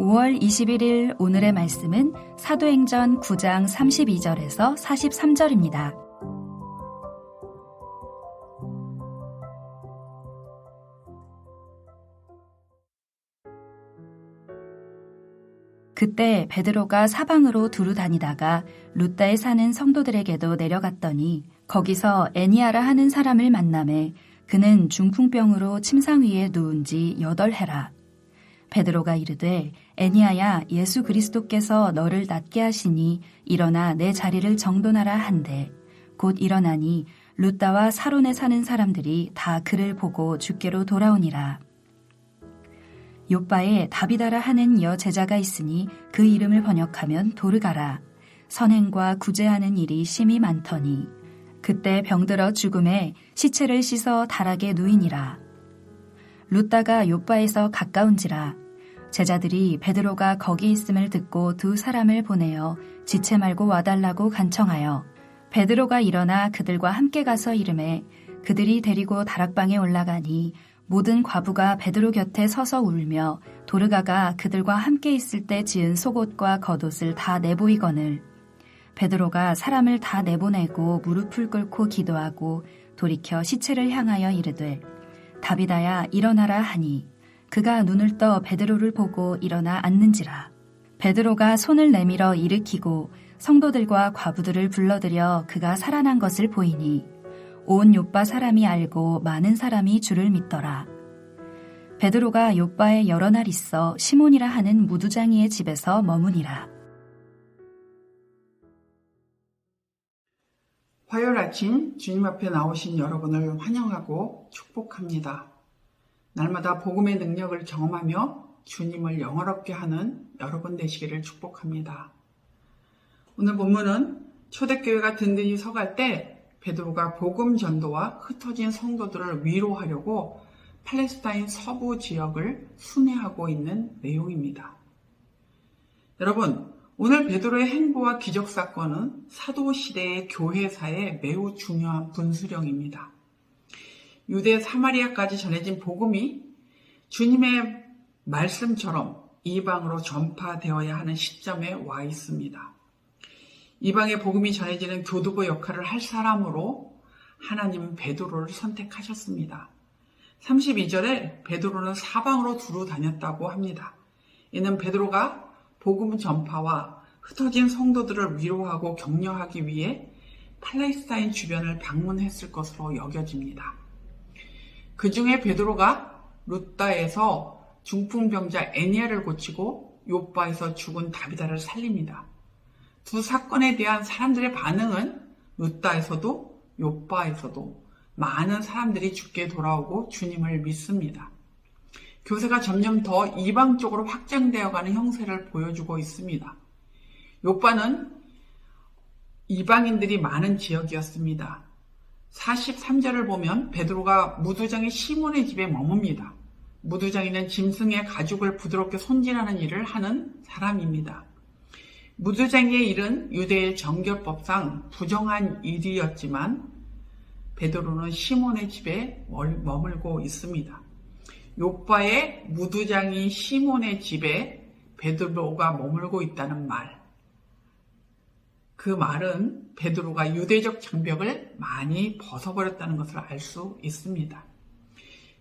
5월 21일 오늘의 말씀은 사도행전 9장 32절에서 43절입니다. 그때 베드로가 사방으로 두루 다니다가 룻다에 사는 성도들에게도 내려갔더니 거기서 애니아라 하는 사람을 만나매 그는 중풍병으로 침상 위에 누운 지 8해라. 베드로가 이르되 애니아야 예수 그리스도께서 너를 낫게 하시니 일어나 내 자리를 정돈하라 한대 곧 일어나니 룻다와 사론에 사는 사람들이 다 그를 보고 주께로 돌아오니라. 욥바에 다비다라 하는 여제자가 있으니 그 이름을 번역하면 도르가라. 선행과 구제하는 일이 심히 많더니 그때 병들어 죽음에 시체를 씻어 다락에 누이니라. 룻다가 욥바에서 가까운지라. 제자들이 베드로가 거기 있음을 듣고 2 사람을 보내어 지체 말고 와달라고 간청하여 베드로가 일어나 그들과 함께 가서 이르매 그들이 데리고 다락방에 올라가니 모든 과부가 베드로 곁에 서서 울며 도르가가 그들과 함께 있을 때 지은 속옷과 겉옷을 다 내보이거늘 베드로가 사람을 다 내보내고 무릎을 꿇고 기도하고 돌이켜 시체를 향하여 이르되 다비다야 일어나라 하니 그가 눈을 떠 베드로를 보고 일어나 앉는지라. 베드로가 손을 내밀어 일으키고 성도들과 과부들을 불러들여 그가 살아난 것을 보이니 온 욥바 사람이 알고 많은 사람이 주를 믿더라. 베드로가 욥바에 여러 날 있어 시몬이라 하는 무두장이의 집에서 머무니라. 화요일 아침 주님 앞에 나오신 여러분을 환영하고 축복합니다. 날마다 복음의 능력을 경험하며 주님을 영화롭게 하는 여러분 되시기를 축복합니다. 오늘 본문은 초대교회가 든든히 서갈 때 베드로가 복음 전도와 흩어진 성도들을 위로하려고 팔레스타인 서부 지역을 순회하고 있는 내용입니다. 여러분, 오늘 베드로의 행보와 기적 사건은 사도 시대의 교회사에 매우 중요한 분수령입니다. 유대 사마리아까지 전해진 복음이 주님의 말씀처럼 이방으로 전파되어야 하는 시점에 와 있습니다. 이방의 복음이 전해지는 교두보 역할을 할 사람으로 하나님은 베드로를 선택하셨습니다. 32절에 베드로는 사방으로 두루 다녔다고 합니다. 이는 베드로가 복음 전파와 흩어진 성도들을 위로하고 격려하기 위해 팔레스타인 주변을 방문했을 것으로 여겨집니다. 그 중에 베드로가 룻다에서 중풍병자 애니아를 고치고 욥바에서 죽은 다비다를 살립니다. 2 사건에 대한 사람들의 반응은 룻다에서도 욥바에서도 많은 사람들이 주께 돌아오고 주님을 믿습니다. 교세가 점점 더 이방 쪽으로 확장되어가는 형세를 보여주고 있습니다. 욥바는 이방인들이 많은 지역이었습니다. 43절을 보면 베드로가 무두장이 시몬의 집에 머뭅니다. 무두장이는 짐승의 가죽을 부드럽게 손질하는 일을 하는 사람입니다. 무두장이의 일은 유대의 정결법상 부정한 일이었지만 베드로는 시몬의 집에 머물고 있습니다. 욥바의 무두장이 시몬의 집에 베드로가 머물고 있다는 말. 그 말은 베드로가 유대적 장벽을 많이 벗어버렸다는 것을 알 수 있습니다.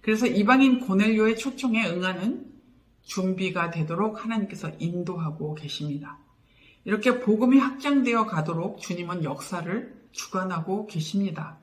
그래서 이방인 고넬료의 초청에 응하는 준비가 되도록 하나님께서 인도하고 계십니다. 이렇게 복음이 확장되어 가도록 주님은 역사를 주관하고 계십니다.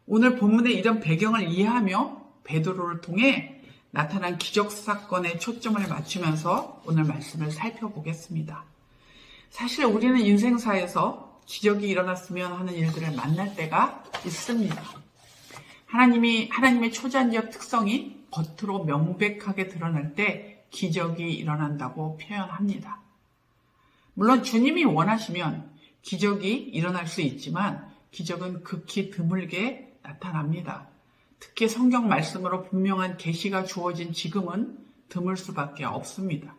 오늘 본문의 이런 배경을 이해하며 베드로를 통해 나타난 기적 사건에 초점을 맞추면서 오늘 말씀을 살펴보겠습니다. 사실 우리는 인생사에서 기적이 일어났으면 하는 일들을 만날 때가 있습니다. 하나님의 초자연적 특성이 겉으로 명백하게 드러날 때 기적이 일어난다고 표현합니다. 물론 주님이 원하시면 기적이 일어날 수 있지만 기적은 극히 드물게 나타납니다. 특히 성경 말씀으로 분명한 계시가 주어진 지금은 드물 수밖에 없습니다.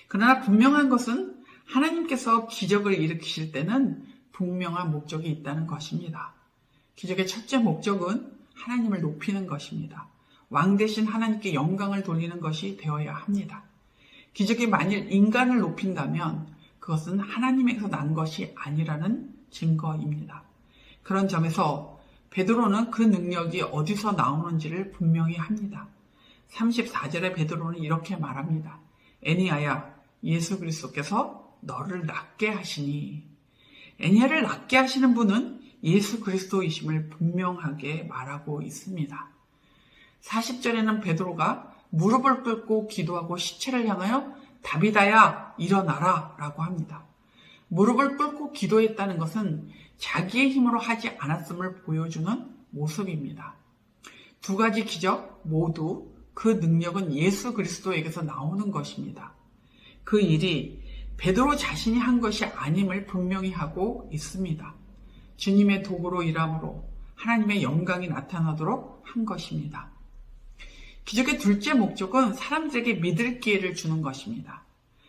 그러나 분명한 것은 하나님께서 기적을 일으키실 때는 분명한 목적이 있다는 것입니다. 기적의 첫째 목적은 하나님을 높이는 것입니다. 왕 대신 하나님께 영광을 돌리는 것이 되어야 합니다. 기적이 만일 인간을 높인다면 그것은 하나님에게서 난 것이 아니라는 증거입니다. 그런 점에서 베드로는 그 능력이 어디서 나오는지를 분명히 합니다. 34절에 베드로는 이렇게 말합니다. 애니야야, 예수 그리스도께서 너를 낫게 하시니. 애니야를 낫게 하시는 분은 예수 그리스도이심을 분명하게 말하고 있습니다. 40절에는 베드로가 무릎을 꿇고 기도하고 시체를 향하여 다비다야 일어나라 라고 합니다. 무릎을 꿇고 기도했다는 것은 자기의 힘으로 하지 않았음을 보여주는 모습입니다. 두 가지 기적 모두 그 능력은 예수 그리스도에게서 나오는 것입니다. 그 일이 베드로 자신이 한 것이 아님을 분명히 하고 있습니다. 주님의 도구로 일함으로 하나님의 영광이 나타나도록 한 것입니다. 기적의 둘째 목적은 사람들에게 믿을 기회를 주는 것입니다.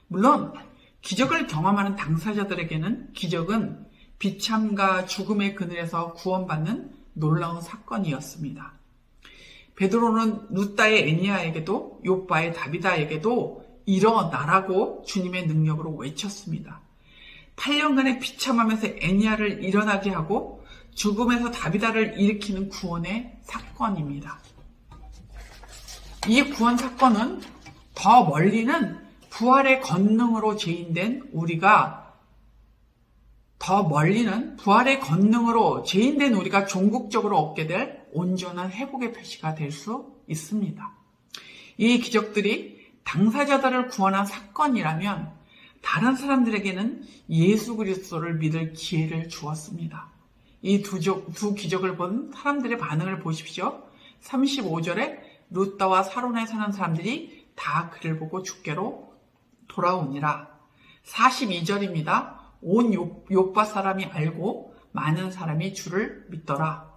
물론 기적을 경험하는 당사자들에게는 기적은 비참과 죽음의 그늘에서 구원받는 놀라운 사건이었습니다. 베드로는 루다의 애니야에게도 욥바의 다비다에게도 일어나라고 주님의 능력으로 외쳤습니다. 8년간의 비참하면서 애니야를 일어나게 하고 죽음에서 다비다를 일으키는 구원의 사건입니다. 이 구원 사건은 더 멀리는 부활의 권능으로 죄인된 우리가 종국적으로 얻게 될 온전한 회복의 표시가 될 수 있습니다. 이 기적들이 당사자들을 구원한 사건이라면 다른 사람들에게는 예수 그리스도를 믿을 기회를 주었습니다. 이 두 기적을 본 사람들의 반응을 보십시오. 35절에 루다와 사론에 사는 사람들이 다 그를 보고 주께로 돌아오니라. 42절입니다. 온 욥바 사람이 알고 많은 사람이 주를 믿더라.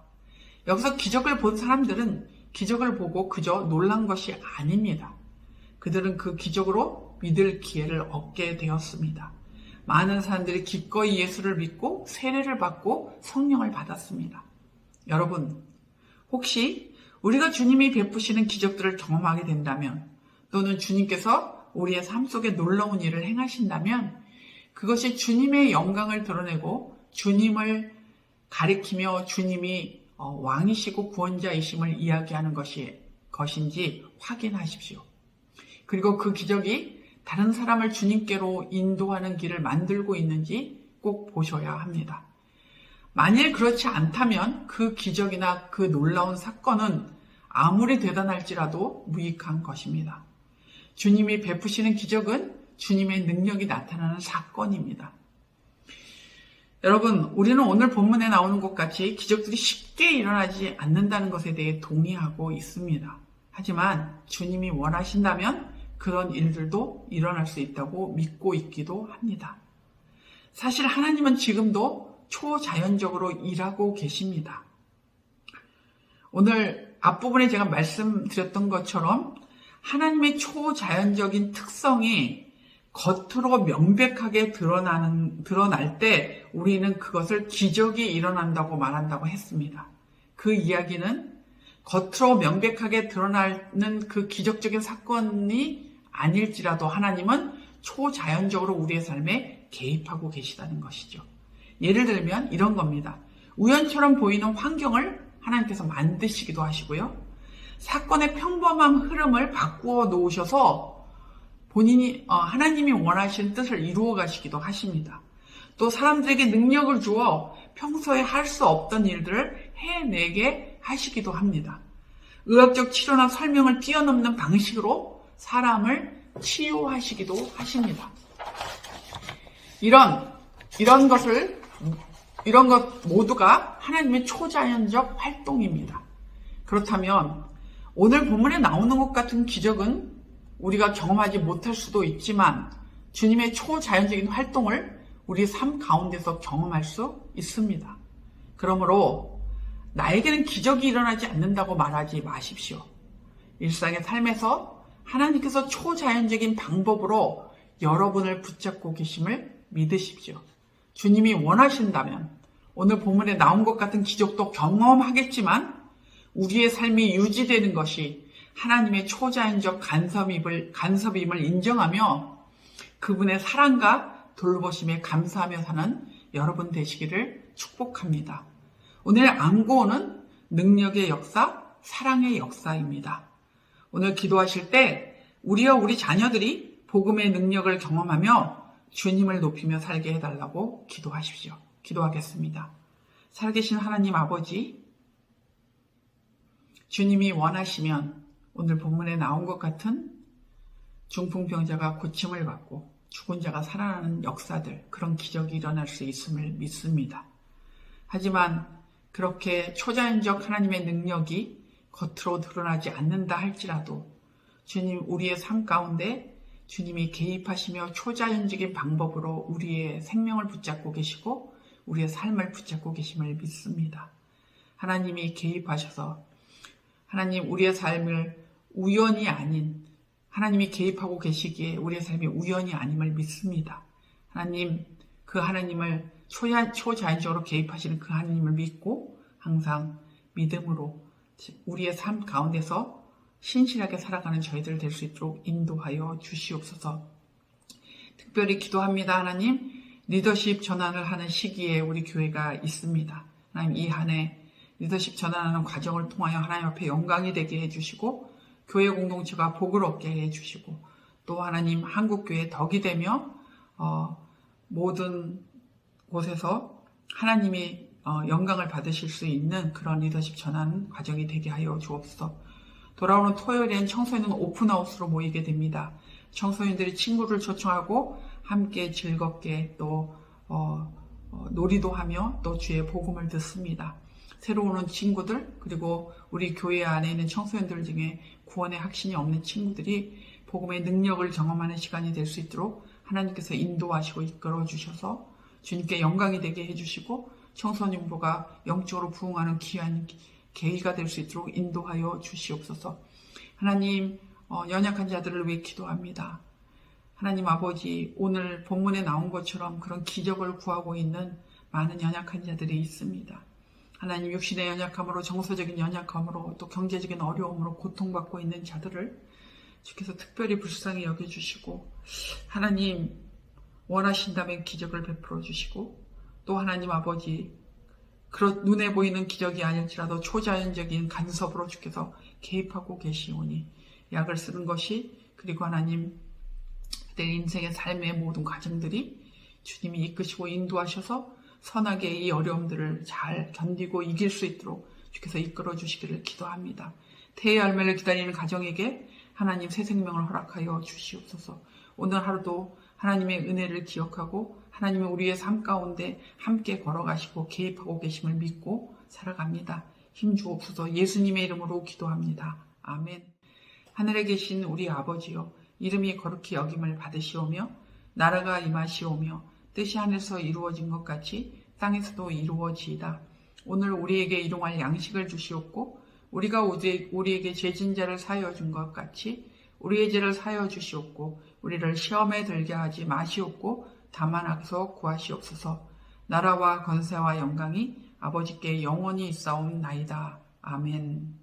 여기서 기적을 본 사람들은 기적을 보고 그저 놀란 것이 아닙니다. 그들은 그 기적으로 믿을 기회를 얻게 되었습니다. 많은 사람들이 기꺼이 예수를 믿고 세례를 받고 성령을 받았습니다. 여러분, 혹시 우리가 주님이 베푸시는 기적들을 경험하게 된다면, 또는 주님께서 우리의 삶 속에 놀라운 일을 행하신다면 그것이 주님의 영광을 드러내고 주님을 가리키며 주님이 왕이시고 구원자이심을 이야기하는 것인지 확인하십시오. 그리고 그 기적이 다른 사람을 주님께로 인도하는 길을 만들고 있는지 꼭 보셔야 합니다. 만일 그렇지 않다면 그 기적이나 그 놀라운 사건은 아무리 대단할지라도 무익한 것입니다. 주님이 베푸시는 기적은 주님의 능력이 나타나는 사건입니다. 여러분, 우리는 오늘 본문에 나오는 것 같이 기적들이 쉽게 일어나지 않는다는 것에 대해 동의하고 있습니다. 하지만 주님이 원하신다면 그런 일들도 일어날 수 있다고 믿고 있기도 합니다. 사실 하나님은 지금도 초자연적으로 일하고 계십니다. 오늘 앞부분에 제가 말씀드렸던 것처럼 하나님의 초자연적인 특성이 겉으로 명백하게 드러날 때 우리는 그것을 기적이 일어난다고 말한다고 했습니다. 그 이야기는 겉으로 명백하게 드러나는 그 기적적인 사건이 아닐지라도 하나님은 초자연적으로 우리의 삶에 개입하고 계시다는 것이죠. 예를 들면 이런 겁니다. 우연처럼 보이는 환경을 하나님께서 만드시기도 하시고요. 사건의 평범한 흐름을 바꾸어 놓으셔서 본인이 하나님이 원하시는 뜻을 이루어 가시기도 하십니다. 또 사람들에게 능력을 주어 평소에 할 수 없던 일들을 해내게 하시기도 합니다. 의학적 치료나 설명을 뛰어넘는 방식으로 사람을 치유하시기도 하십니다. 이런 것 모두가 하나님의 초자연적 활동입니다. 그렇다면 오늘 본문에 나오는 것 같은 기적은 우리가 경험하지 못할 수도 있지만 주님의 초자연적인 활동을 우리 삶 가운데서 경험할 수 있습니다. 그러므로 나에게는 기적이 일어나지 않는다고 말하지 마십시오. 일상의 삶에서 하나님께서 초자연적인 방법으로 여러분을 붙잡고 계심을 믿으십시오. 주님이 원하신다면 오늘 본문에 나온 것 같은 기적도 경험하겠지만 우리의 삶이 유지되는 것이 하나님의 초자연적 간섭임을 인정하며 그분의 사랑과 돌보심에 감사하며 사는 여러분 되시기를 축복합니다. 오늘 안고는 능력의 역사, 사랑의 역사입니다. 오늘 기도하실 때 우리와 우리 자녀들이 복음의 능력을 경험하며 주님을 높이며 살게 해달라고 기도하십시오. 기도하겠습니다. 살아계신 하나님 아버지, 주님이 원하시면 오늘 본문에 나온 것 같은 중풍병자가 고침을 받고 죽은 자가 살아나는 역사들, 그런 기적이 일어날 수 있음을 믿습니다. 하지만 그렇게 초자연적 하나님의 능력이 겉으로 드러나지 않는다 할지라도 주님, 우리의 삶 가운데 주님이 개입하시며 초자연적인 방법으로 우리의 생명을 붙잡고 계시고 우리의 삶을 붙잡고 계심을 믿습니다. 하나님이 개입하셔서 하나님, 우리의 삶을 우연이 아닌 하나님이 개입하고 계시기에 우리의 삶이 우연이 아님을 믿습니다. 하나님, 그 하나님을 초자연적으로 개입하시는 그 하나님을 믿고 항상 믿음으로 우리의 삶 가운데서 신실하게 살아가는 저희들 될 수 있도록 인도하여 주시옵소서. 특별히 기도합니다. 하나님, 리더십 전환을 하는 시기에 우리 교회가 있습니다. 하나님, 이 한 해 리더십 전환하는 과정을 통하여 하나님 앞에 영광이 되게 해주시고 교회 공동체가 복을 얻게 해주시고 또 하나님 한국교회 덕이 되며 모든 곳에서 하나님이 영광을 받으실 수 있는 그런 리더십 전환 과정이 되게 하여 주옵소서. 돌아오는 토요일엔 청소년은 오픈하우스로 모이게 됩니다. 청소년들이 친구를 초청하고 함께 즐겁게 또 놀이도 하며 또 주의 복음을 듣습니다. 새로 오는 친구들 그리고 우리 교회 안에 있는 청소년들 중에 구원의 확신이 없는 친구들이 복음의 능력을 경험하는 시간이 될 수 있도록 하나님께서 인도하시고 이끌어 주셔서 주님께 영광이 되게 해주시고 청소년부가 영적으로 부흥하는 귀한 계기가 될 수 있도록 인도하여 주시옵소서. 하나님, 연약한 자들을 위해 기도합니다. 하나님 아버지, 오늘 본문에 나온 것처럼 그런 기적을 구하고 있는 많은 연약한 자들이 있습니다. 하나님, 육신의 연약함으로, 정서적인 연약함으로, 또 경제적인 어려움으로 고통받고 있는 자들을 주께서 특별히 불쌍히 여겨주시고 하나님, 원하신다면 기적을 베풀어 주시고 또 하나님 아버지, 눈에 보이는 기적이 아닐지라도 초자연적인 간섭으로 주께서 개입하고 계시오니 약을 쓰는 것이 그리고 하나님 내 인생의 삶의 모든 과정들이 주님이 이끄시고 인도하셔서 선하게 이 어려움들을 잘 견디고 이길 수 있도록 주께서 이끌어 주시기를 기도합니다. 태의 열매를 기다리는 가정에게 하나님 새 생명을 허락하여 주시옵소서. 오늘 하루도 하나님의 은혜를 기억하고 하나님은 우리의 삶 가운데 함께 걸어가시고 개입하고 계심을 믿고 살아갑니다. 힘 주옵소서. 예수님의 이름으로 기도합니다. 아멘. 하늘에 계신 우리 아버지여, 이름이 거룩히 여김을 받으시오며 나라가 임하시오며 뜻이 하늘에서 이루어진 것 같이 땅에서도 이루어지이다. 오늘 우리에게 일용할 양식을 주시옵고 우리가 우리에게 죄진 자를 사하여 준 것 같이 우리의 죄를 사하여 주시옵고 우리를 시험에 들게 하지 마시옵고 다만 악에서 구하시옵소서. 나라와 권세와 영광이 아버지께 영원히 있사옵나이다. 아멘.